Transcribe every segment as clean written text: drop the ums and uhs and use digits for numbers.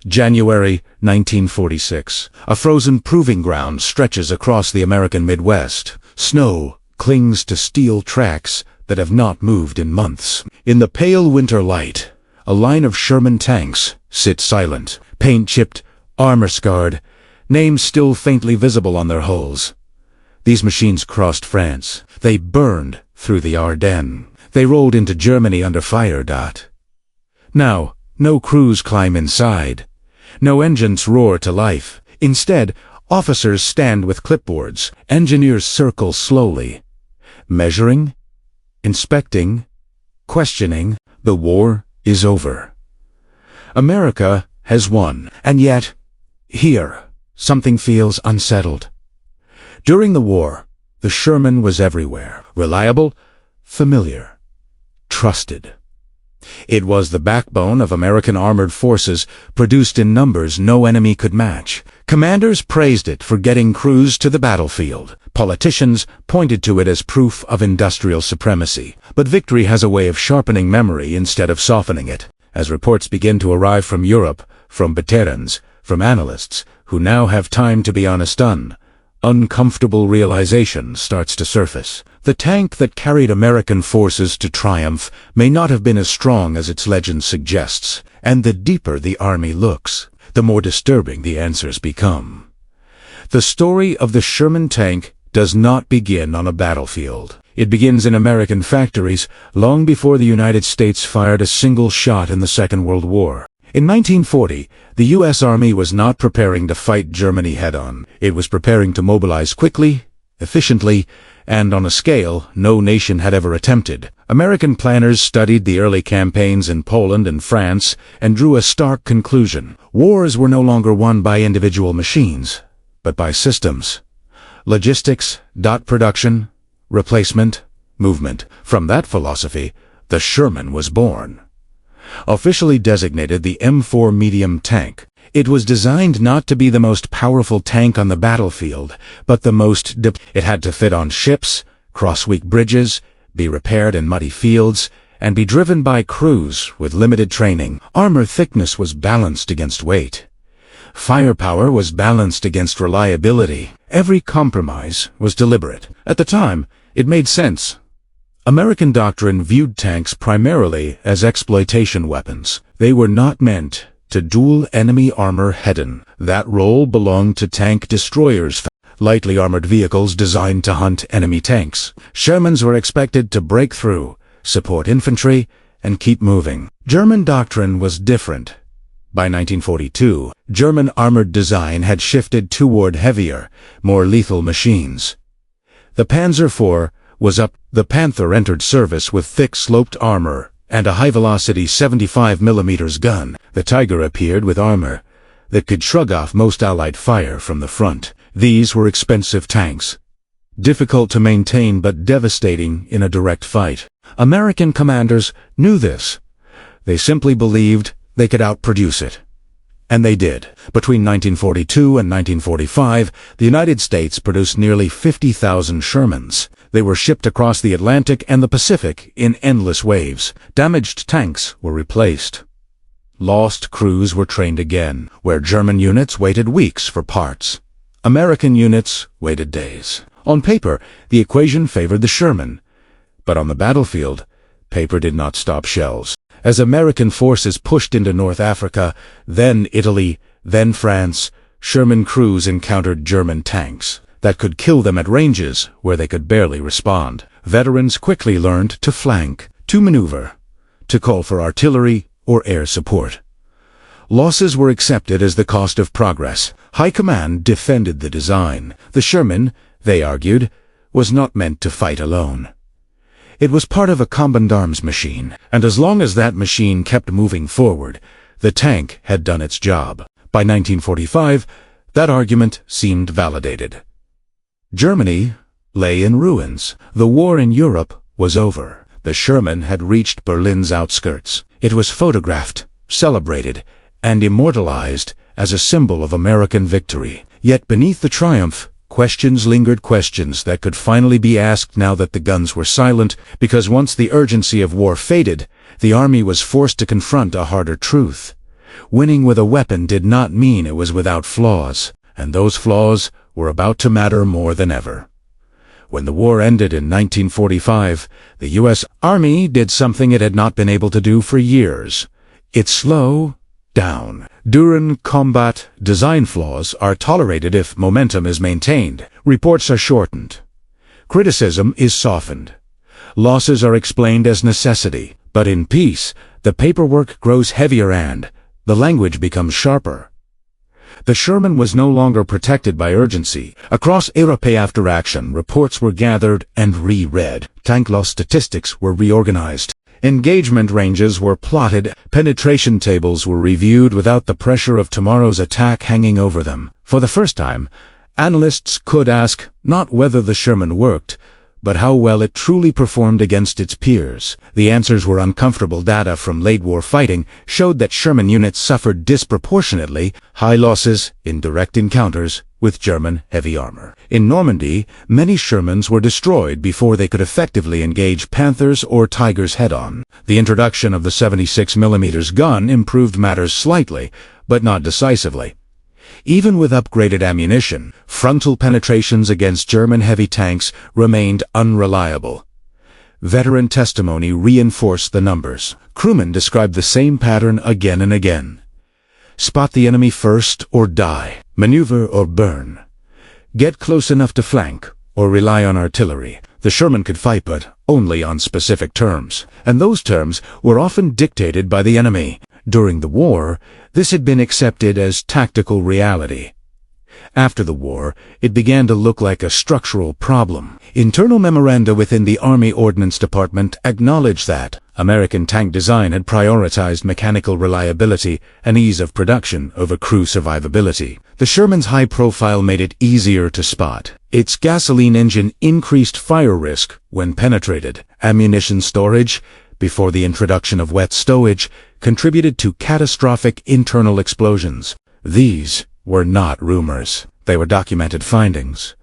January 1946. A frozen proving ground stretches across the American Midwest. Snow clings to steel tracks that have not moved in months. In the pale winter light, a line of Sherman tanks sit silent, paint-chipped, armor-scarred, names still faintly visible on their hulls. These machines crossed France. They burned through the Ardennes. They rolled into Germany under fire. Now, no crews climb inside. No engines roar to life. Instead, officers stand with clipboards. Engineers circle slowly, measuring, inspecting, questioning. The war is over. America has won. And yet, here, something feels unsettled. During the war, the Sherman was everywhere. Reliable, familiar, trusted. It was the backbone of American armored forces, produced in numbers no enemy could match. Commanders praised it for getting crews to the battlefield. Politicians pointed to it as proof of industrial supremacy. But victory has a way of sharpening memory instead of softening it. As reports begin to arrive from Europe, from veterans, from analysts, who now have time to be honest, uncomfortable realization starts to surface. The tank that carried American forces to triumph may not have been as strong as its legend suggests, and the deeper the army looks, the more disturbing the answers become. The story of the Sherman tank does not begin on a battlefield. It begins in American factories long before the United States fired a single shot in the Second World War. In 1940, the U.S. Army was not preparing to fight Germany head-on. It was preparing to mobilize quickly, efficiently, and on a scale no nation had ever attempted. American planners studied the early campaigns in Poland and France and drew a stark conclusion. Wars were no longer won by individual machines, but by systems. Logistics, production, replacement, movement. From that philosophy, the Sherman was born. Officially designated the M4 medium tank, it was designed not to be the most powerful tank on the battlefield, but the most It had to fit on ships, cross weak bridges, be repaired in muddy fields, and be driven by crews with limited training. Armor thickness was balanced against weight. Firepower was balanced against reliability. Every compromise was deliberate. At the time, it made sense. American doctrine viewed tanks primarily as exploitation weapons. They were not meant to duel enemy armor head-on. That role belonged to tank destroyers, lightly armored vehicles designed to hunt enemy tanks. Shermans were expected to break through, support infantry, and keep moving. German doctrine was different. By 1942, German armored design had shifted toward heavier, more lethal machines. The Panzer IV was up. The Panther entered service with thick sloped armor and a high-velocity 75mm gun. The Tiger appeared with armor that could shrug off most Allied fire from the front. These were expensive tanks, difficult to maintain but devastating in a direct fight. American commanders knew this. They simply believed they could outproduce it. And they did. Between 1942 and 1945, the United States produced nearly 50,000 Shermans. They were shipped across the Atlantic and the Pacific in endless waves. Damaged tanks were replaced. Lost crews were trained again, where German units waited weeks for parts. American units waited days. On paper, the equation favored the Sherman. But on the battlefield, paper did not stop shells. As American forces pushed into North Africa, then Italy, then France, Sherman crews encountered German tanks that could kill them at ranges where they could barely respond. Veterans quickly learned to flank, to maneuver, to call for artillery or air support. Losses were accepted as the cost of progress. High command defended the design. The Sherman, they argued, was not meant to fight alone. It was part of a combined arms machine, and as long as that machine kept moving forward, the tank had done its job. By 1945, that argument seemed validated. Germany lay in ruins. The war in Europe was over. The Sherman had reached Berlin's outskirts. It was photographed, celebrated, and immortalized as a symbol of American victory. Yet beneath the triumph, questions lingered, questions that could finally be asked now that the guns were silent, because once the urgency of war faded, the army was forced to confront a harder truth. Winning with a weapon did not mean it was without flaws, and those flaws were about to matter more than ever. When the war ended in 1945, the U.S. Army did something it had not been able to do for years. It slowed down. During combat, design flaws are tolerated if momentum is maintained. Reports are shortened. Criticism is softened. Losses are explained as necessity. But in peace, the paperwork grows heavier and the language becomes sharper. The Sherman was no longer protected by urgency. Across Europe after action, reports were gathered and reread. Tank loss statistics were reorganized. Engagement ranges were plotted. Penetration tables were reviewed without the pressure of tomorrow's attack hanging over them. For the first time, analysts could ask not whether the Sherman worked, but how well it truly performed against its peers. The answers were uncomfortable. Data from late-war fighting showed that Sherman units suffered disproportionately high losses in direct encounters with German heavy armor. In Normandy, many Shermans were destroyed before they could effectively engage Panthers or Tigers head-on. The introduction of the 76mm gun improved matters slightly, but not decisively. Even with upgraded ammunition, frontal penetrations against German heavy tanks remained unreliable. Veteran testimony reinforced the numbers. Crewmen described the same pattern again and again. Spot the enemy first or die. Maneuver or burn. Get close enough to flank or rely on artillery. The Sherman could fight, but only on specific terms, and those terms were often dictated by the enemy. During the war, this had been accepted as tactical reality. After the war, it began to look like a structural problem. Internal memoranda within the Army Ordnance Department acknowledged that American tank design had prioritized mechanical reliability and ease of production over crew survivability. The Sherman's high profile made it easier to spot. Its gasoline engine increased fire risk when penetrated. Ammunition storage, before the introduction of wet stowage, contributed to catastrophic internal explosions. These were not rumors. They were documented findings.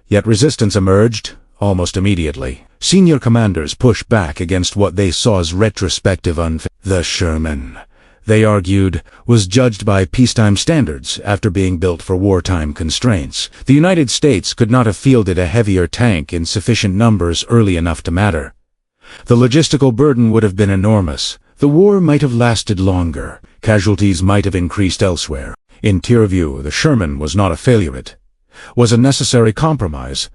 Yet resistance emerged almost immediately. Senior commanders pushed back against what they saw as retrospective unfairness. The Sherman, they argued, was judged by peacetime standards after being built for wartime constraints. The United States could not have fielded a heavier tank in sufficient numbers early enough to matter. The logistical burden would have been enormous. The war might have lasted longer. Casualties might have increased elsewhere. In tier view, the Sherman was not a failure. It was a necessary compromise.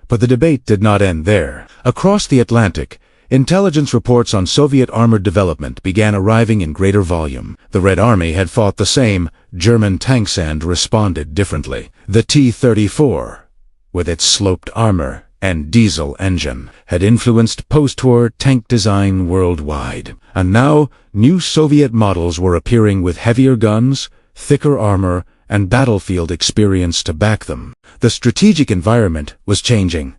But the debate did not end there. Across the Atlantic, intelligence reports on Soviet armored development began arriving in greater volume. The Red Army had fought the same German tanks and responded differently. The T-34, with its sloped armor and diesel engine, had influenced post-war tank design worldwide. And now, new Soviet models were appearing with heavier guns, thicker armor, and battlefield experience to back them. The strategic environment was changing.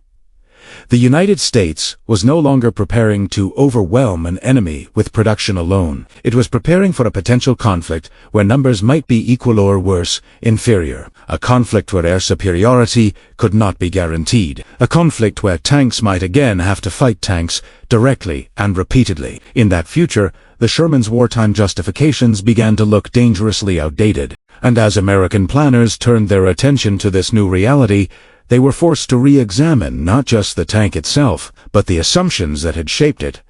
The United States was no longer preparing to overwhelm an enemy with production alone. It was preparing for a potential conflict where numbers might be equal or worse, inferior. A conflict where air superiority could not be guaranteed. A conflict where tanks might again have to fight tanks directly and repeatedly. In that future, the Sherman's wartime justifications began to look dangerously outdated. And as American planners turned their attention to this new reality, they were forced to re-examine not just the tank itself, but the assumptions that had shaped it.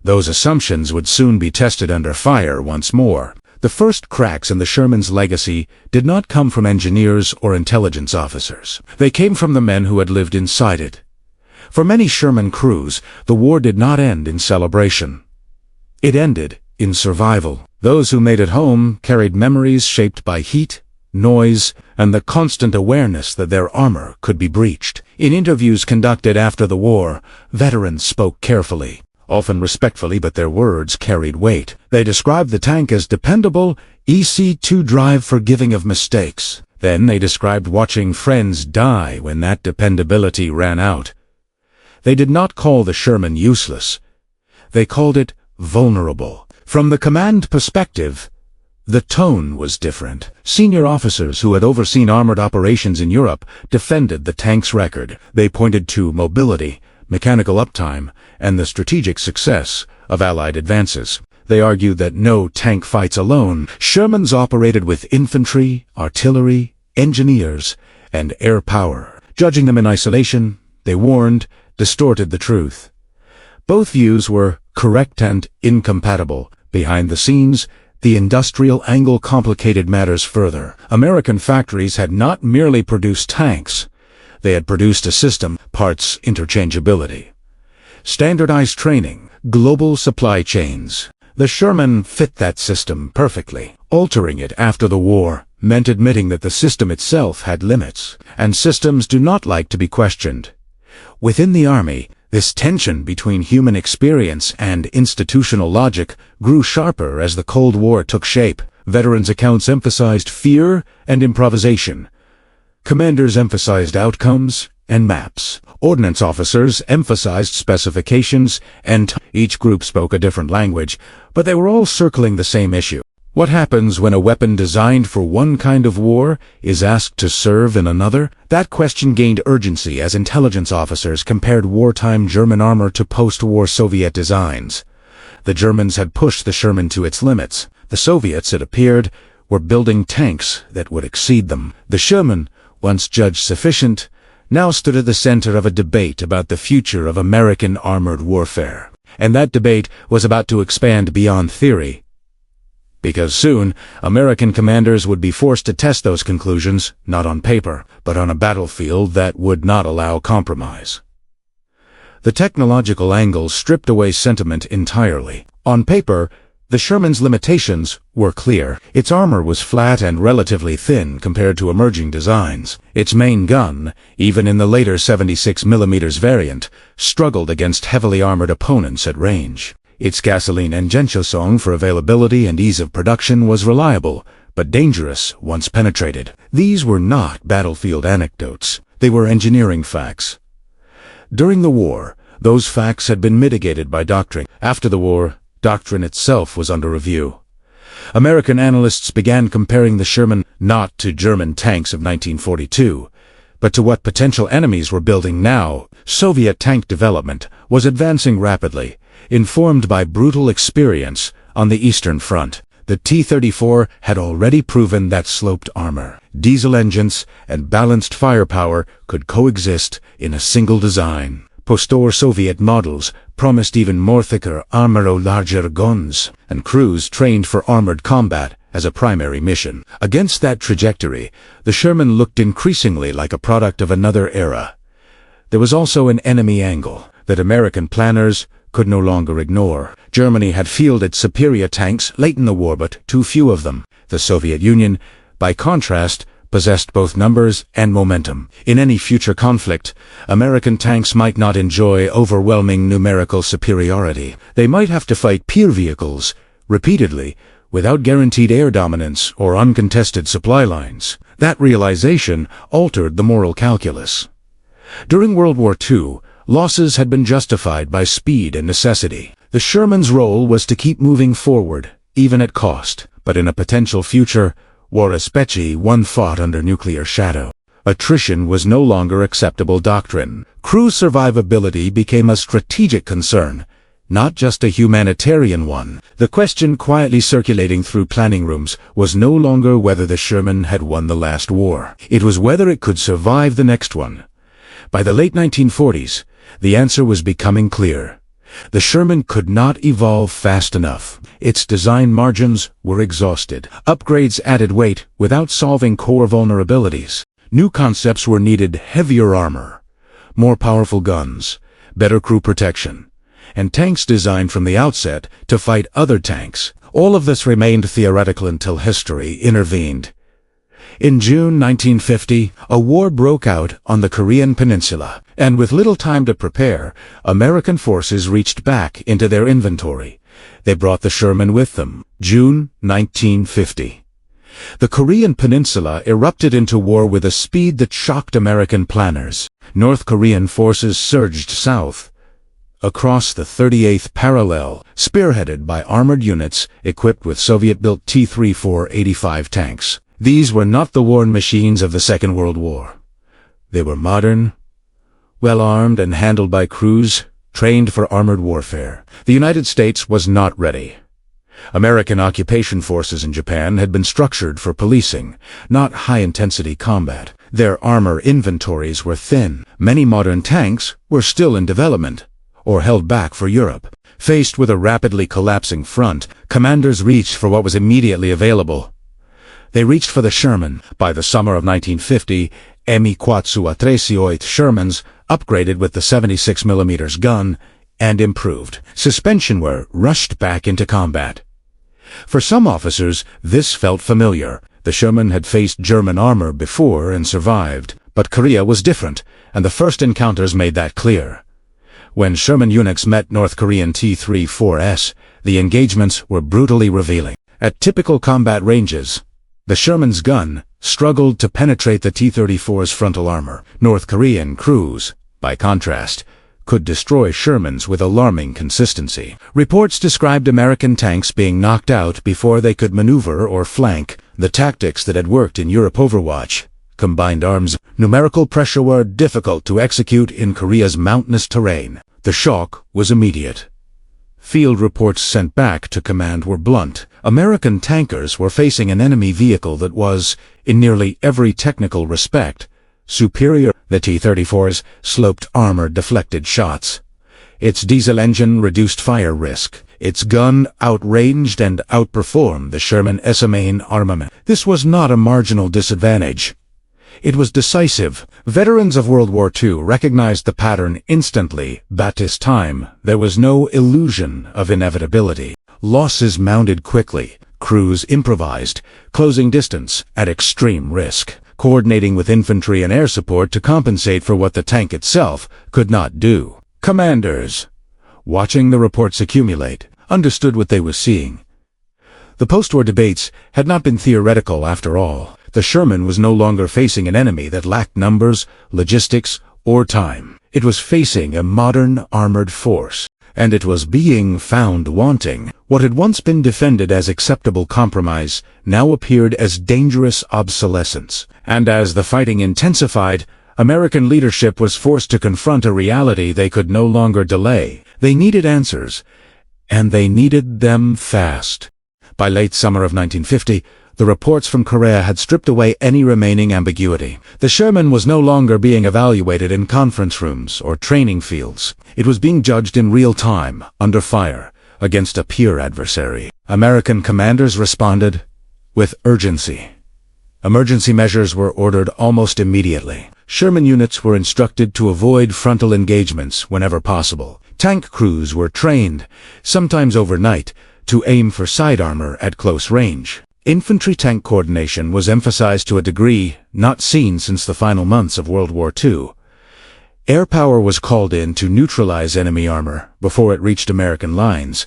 Those assumptions would soon be tested under fire once more. The first cracks in the Sherman's legacy did not come from engineers or intelligence officers. They came from the men who had lived inside it. For many Sherman crews, the war did not end in celebration. It ended in survival. Those who made it home carried memories shaped by heat, noise, and the constant awareness that their armor could be breached. In interviews conducted after the war, veterans spoke carefully, often respectfully, but their words carried weight. They described the tank as dependable, EC2 drive forgiving of mistakes. Then they described watching friends die when that dependability ran out. They did not call the Sherman useless. They called it vulnerable. From the command perspective, the tone was different. Senior officers who had overseen armored operations in Europe defended the tank's record. They pointed to mobility, mechanical uptime, and the strategic success of Allied advances. They argued that no tank fights alone. Shermans operated with infantry, artillery, engineers, and air power. Judging them in isolation, they warned, distorted the truth. Both views were correct and incompatible. Behind the scenes, the industrial angle complicated matters further. American factories had not merely produced tanks. They had produced a system, parts interchangeability, standardized training, global supply chains. The Sherman fit that system perfectly. Altering it after the war meant admitting that the system itself had limits, and systems do not like to be questioned. Within the Army, this tension between human experience and institutional logic grew sharper as the Cold War took shape. Veterans' accounts emphasized fear and improvisation. Commanders emphasized outcomes and maps. Ordnance officers emphasized specifications, and each group spoke a different language, but they were all circling the same issue. What happens when a weapon designed for one kind of war is asked to serve in another? That question gained urgency as intelligence officers compared wartime German armor to post-war Soviet designs. The Germans had pushed the Sherman to its limits. The Soviets, it appeared, were building tanks that would exceed them. The Sherman, once judged sufficient, now stood at the center of a debate about the future of American armored warfare. And that debate was about to expand beyond theory, because soon American commanders would be forced to test those conclusions, not on paper, but on a battlefield that would not allow compromise. The technological angle stripped away sentiment entirely. On paper, the Sherman's limitations were clear. Its armor was flat and relatively thin compared to emerging designs. Its main gun, even in the later 76mm variant, struggled against heavily armored opponents at range. Its gasoline Engenschussung for availability and ease of production was reliable, but dangerous once penetrated. These were not battlefield anecdotes. They were engineering facts. During the war, those facts had been mitigated by doctrine. After the war, doctrine itself was under review. American analysts began comparing the Sherman not to German tanks of 1942, but to what potential enemies were building now. Soviet tank development was advancing rapidly, informed by brutal experience on the Eastern Front. The T-34 had already proven that sloped armor, diesel engines, and balanced firepower could coexist in a single design. Post-war Soviet models promised even more thicker armor, larger guns, and crews trained for armored combat as a primary mission. Against that trajectory, the Sherman looked increasingly like a product of another era. There was also an enemy angle that American planners could no longer ignore. Germany had fielded superior tanks late in the war, but too few of them. The Soviet Union, by contrast, possessed both numbers and momentum. In any future conflict, American tanks might not enjoy overwhelming numerical superiority. They might have to fight peer vehicles repeatedly without guaranteed air dominance or uncontested supply lines. That realization altered the moral calculus. During World War II, losses had been justified by speed and necessity. The Sherman's role was to keep moving forward, even at cost. But in a potential future, war especially one fought under nuclear shadow, attrition was no longer acceptable doctrine. Crew survivability became a strategic concern, not just a humanitarian one. The question quietly circulating through planning rooms was no longer whether the Sherman had won the last war. It was whether it could survive the next one. By the late 1940s, the answer was becoming clear. The Sherman could not evolve fast enough. Its design margins were exhausted. Upgrades added weight without solving core vulnerabilities. New concepts were needed: heavier armor, more powerful guns, better crew protection, and tanks designed from the outset to fight other tanks. All of this remained theoretical until history intervened. In June 1950, a war broke out on the Korean Peninsula, and with little time to prepare, American forces reached back into their inventory. They brought the Sherman with them. June 1950. The Korean Peninsula erupted into war with a speed that shocked American planners. North Korean forces surged south, across the 38th parallel, spearheaded by armored units equipped with Soviet-built T-34-85 tanks. These were not the war machines of the Second World War. They were modern, well-armed, and handled by crews trained for armored warfare. The United States was not ready. American occupation forces in Japan had been structured for policing, not high-intensity combat. Their armor inventories were thin. Many modern tanks were still in development, or held back for Europe. Faced with a rapidly collapsing front, commanders reached for what was immediately available. They reached for the Sherman. By the summer of 1950, M4 Shermans, upgraded with the 76mm gun, and improved suspension were rushed back into combat. For some officers, this felt familiar. The Sherman had faced German armor before and survived, but Korea was different, and the first encounters made that clear. When Sherman units met North Korean T-34s, the engagements were brutally revealing. At typical combat ranges, the Sherman's gun struggled to penetrate the T-34's frontal armor. North Korean crews, by contrast, could destroy Shermans with alarming consistency. Reports described American tanks being knocked out before they could maneuver or flank. The tactics that had worked in Europe Overwatch, combined arms, numerical pressure were difficult to execute in Korea's mountainous terrain. The shock was immediate. Field reports sent back to command were blunt. American tankers were facing an enemy vehicle that was, in nearly every technical respect, superior. The T-34's sloped armor deflected shots. Its diesel engine reduced fire risk. Its gun outranged and outperformed the Sherman's main armament. This was not a marginal disadvantage. It was decisive. Veterans of World War II recognized the pattern instantly, but this time there was no illusion of inevitability. Losses mounted quickly. Crews improvised, closing distance at extreme risk, coordinating with infantry and air support to compensate for what the tank itself could not do. Commanders, watching the reports accumulate, understood what they were seeing. The post-war debates had not been theoretical after all. The Sherman was no longer facing an enemy that lacked numbers, logistics, or time. It was facing a modern armored force, and it was being found wanting. What had once been defended as acceptable compromise now appeared as dangerous obsolescence. And as the fighting intensified, American leadership was forced to confront a reality they could no longer delay. They needed answers, and they needed them fast. By late summer of 1950, the reports from Korea had stripped away any remaining ambiguity. The Sherman was no longer being evaluated in conference rooms or training fields. It was being judged in real time, under fire, against a peer adversary. American commanders responded with urgency. Emergency measures were ordered almost immediately. Sherman units were instructed to avoid frontal engagements whenever possible. Tank crews were trained, sometimes overnight, to aim for side armor at close range. Infantry-tank coordination was emphasized to a degree not seen since the final months of World War II. Air power was called in to neutralize enemy armor before it reached American lines,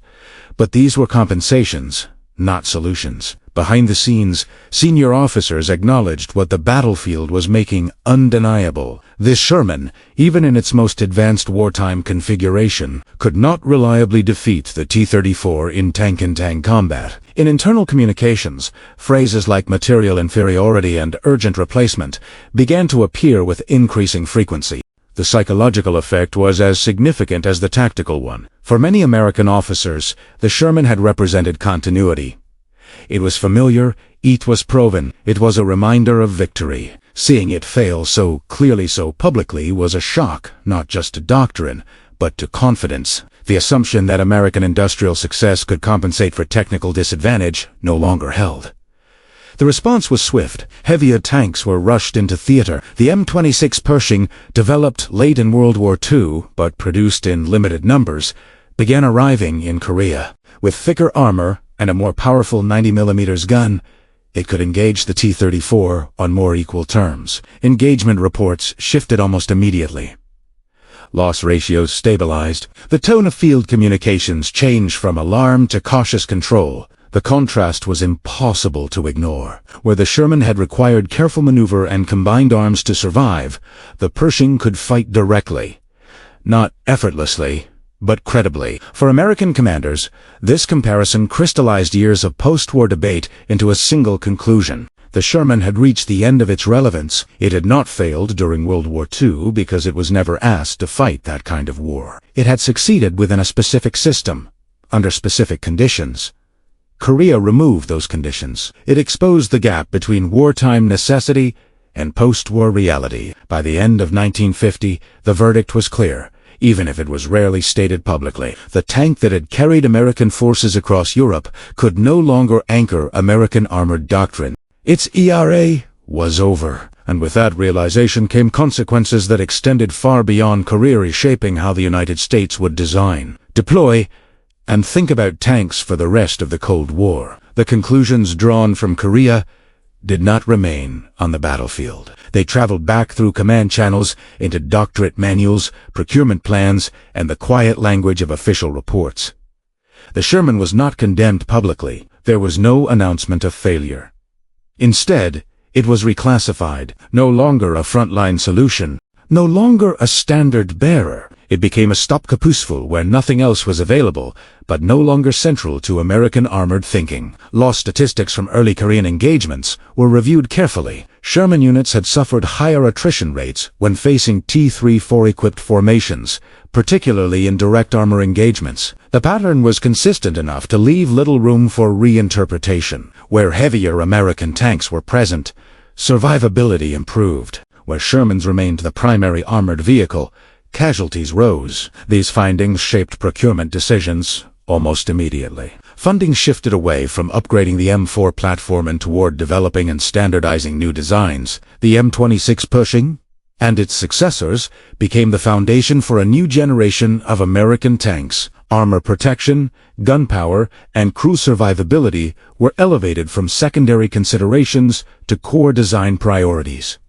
but these were compensations, not solutions. Behind the scenes, senior officers acknowledged what the battlefield was making undeniable. This Sherman, even in its most advanced wartime configuration, could not reliably defeat the T-34 in tank-in-tank combat. In internal communications, phrases like material inferiority and urgent replacement began to appear with increasing frequency. The psychological effect was as significant as the tactical one. For many American officers, the Sherman had represented continuity. It was familiar, it was proven, it was a reminder of victory. Seeing it fail so clearly, so publicly, was a shock, not just to doctrine, but to confidence. The assumption that American industrial success could compensate for technical disadvantage no longer held. The response was swift. Heavier tanks were rushed into theater. The M26 Pershing, developed late in World War II, but produced in limited numbers, began arriving in Korea. With thicker armor and a more powerful 90mm gun, it could engage the T-34 on more equal terms. Engagement reports shifted almost immediately. Loss ratios stabilized. The tone of field communications changed from alarm to cautious control. The contrast was impossible to ignore. Where the Sherman had required careful maneuver and combined arms to survive, the Pershing could fight directly. Not effortlessly, but credibly. For American commanders, this comparison crystallized years of post-war debate into a single conclusion. The Sherman had reached the end of its relevance. It had not failed during World War II because it was never asked to fight that kind of war. It had succeeded within a specific system, under specific conditions. Korea removed those conditions. It exposed the gap between wartime necessity and post-war reality. By the end of 1950, the verdict was clear, even if it was rarely stated publicly. The tank that had carried American forces across Europe could no longer anchor American armored doctrine. Its ERA was over. And with that realization came consequences that extended far beyond Korea, reshaping how the United States would design, deploy, and think about tanks for the rest of the Cold War. The conclusions drawn from Korea did not remain on the battlefield. They traveled back through command channels into doctorate manuals, procurement plans, and the quiet language of official reports. The Sherman was not condemned publicly. There was no announcement of failure. Instead, it was reclassified, no longer a frontline solution, no longer a standard bearer. It became a stopkapoosful where nothing else was available, but no longer central to American armored thinking. Lost statistics from early Korean engagements were reviewed carefully. Sherman units had suffered higher attrition rates when facing T-34 equipped formations, particularly in direct armor engagements. The pattern was consistent enough to leave little room for reinterpretation. Where heavier American tanks were present, survivability improved. Where Shermans remained the primary armored vehicle, casualties rose. These findings shaped procurement decisions almost immediately. Funding shifted away from upgrading the M4 platform and toward developing and standardizing new designs. The M26 Pershing and its successors became the foundation for a new generation of American tanks. Armor protection, gunpowder, and crew survivability were elevated from secondary considerations to core design priorities.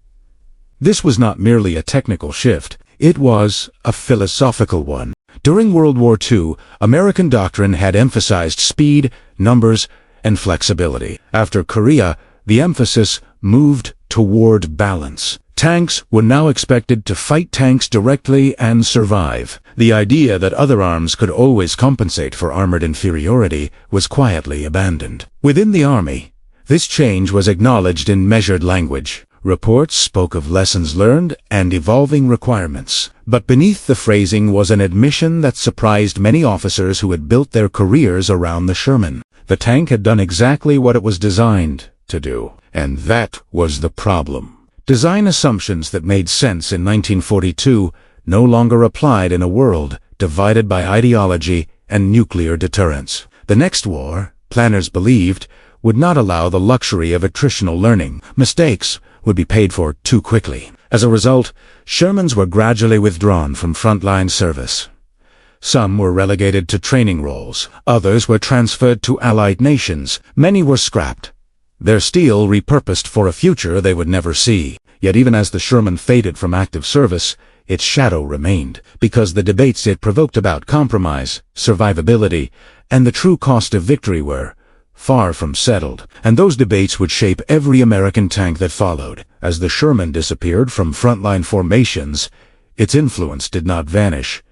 This was not merely a technical shift, it was a philosophical one. During World War II, American doctrine had emphasized speed, numbers, and flexibility. After Korea, the emphasis moved toward balance. Tanks were now expected to fight tanks directly and survive. The idea that other arms could always compensate for armored inferiority was quietly abandoned. Within the Army, this change was acknowledged in measured language. Reports spoke of lessons learned and evolving requirements. But beneath the phrasing was an admission that surprised many officers who had built their careers around the Sherman. The tank had done exactly what it was designed to do, and that was the problem. Design assumptions that made sense in 1942 no longer applied in a world divided by ideology and nuclear deterrence. The next war, planners believed, would not allow the luxury of attritional learning. Mistakes would be paid for too quickly. As a result, Shermans were gradually withdrawn from frontline service. Some were relegated to training roles, others were transferred to allied nations, many were scrapped, their steel repurposed for a future they would never see. Yet even as the Sherman faded from active service, its shadow remained, because the debates it provoked about compromise, survivability, and the true cost of victory were far from settled, and those debates would shape every American tank that followed. As the Sherman disappeared from frontline formations, its influence did not vanish.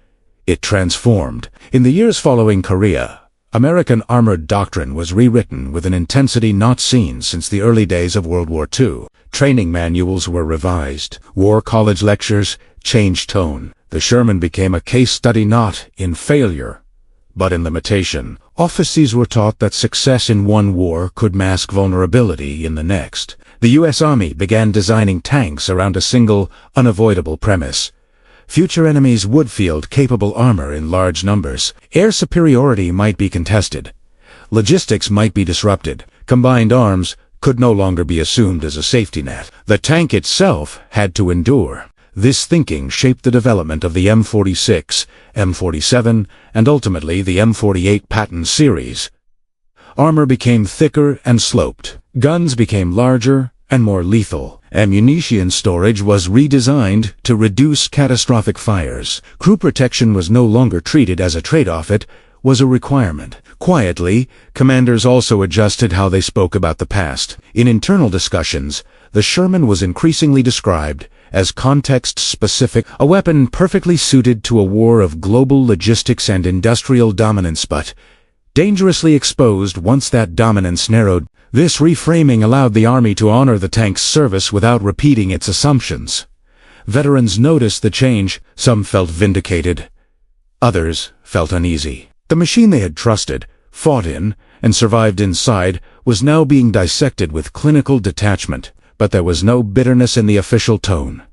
It transformed. In the years following Korea, American armored doctrine was rewritten with an intensity not seen since the early days of World War II. Training manuals were revised. War college lectures changed tone. The Sherman became a case study not in failure, but in limitation. Officers were taught that success in one war could mask vulnerability in the next. The U.S. Army began designing tanks around a single, unavoidable premise. Future enemies would field capable armor in large numbers. Air superiority might be contested. Logistics might be disrupted. Combined arms could no longer be assumed as a safety net. The tank itself had to endure. This thinking shaped the development of the M46, M47, and ultimately the M48 Patton series. Armor became thicker and sloped. Guns became larger and more lethal. Ammunition storage was redesigned to reduce catastrophic fires. Crew protection was no longer treated as a trade-off, it was a requirement. Quietly, commanders also adjusted how they spoke about the past. In internal discussions, the Sherman was increasingly described as context-specific, a weapon perfectly suited to a war of global logistics and industrial dominance, but dangerously exposed once that dominance narrowed. This reframing allowed the Army to honor the tank's service without repeating its assumptions. Veterans noticed the change. Some felt vindicated. Others felt uneasy. The machine they had trusted, fought in, and survived inside was now being dissected with clinical detachment, but there was no bitterness in the official tone.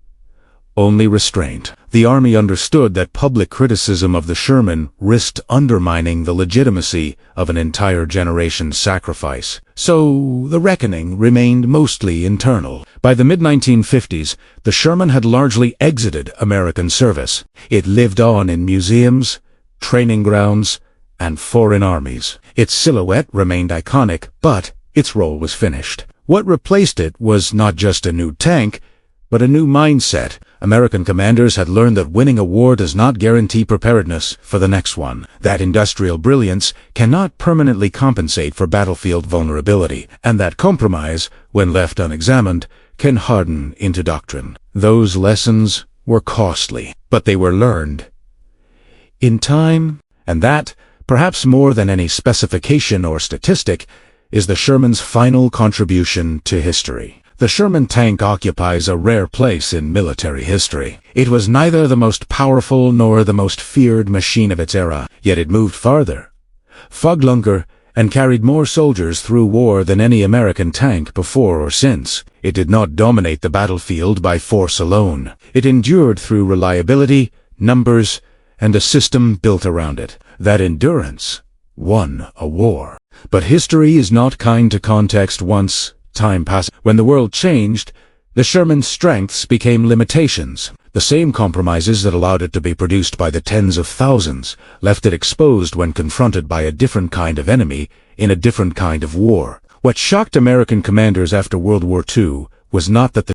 Only restraint. The Army understood that public criticism of the Sherman risked undermining the legitimacy of an entire generation's sacrifice. So the reckoning remained mostly internal. By the mid-1950s, the Sherman had largely exited American service. It lived on in museums, training grounds, and foreign armies. Its silhouette remained iconic, but its role was finished. What replaced it was not just a new tank, but a new mindset. American commanders had learned that winning a war does not guarantee preparedness for the next one, that industrial brilliance cannot permanently compensate for battlefield vulnerability, and that compromise, when left unexamined, can harden into doctrine. Those lessons were costly, but they were learned in time, and that, perhaps more than any specification or statistic, is the Sherman's final contribution to history. The Sherman tank occupies a rare place in military history. It was neither the most powerful nor the most feared machine of its era, yet it moved farther, longer, and carried more soldiers through war than any American tank before or since. It did not dominate the battlefield by force alone. It endured through reliability, numbers, and a system built around it. That endurance won a war. But history is not kind to context once time passed. When the world changed, the Sherman's strengths became limitations. The same compromises that allowed it to be produced by the tens of thousands left it exposed when confronted by a different kind of enemy in a different kind of war. What shocked American commanders after World War II was not that the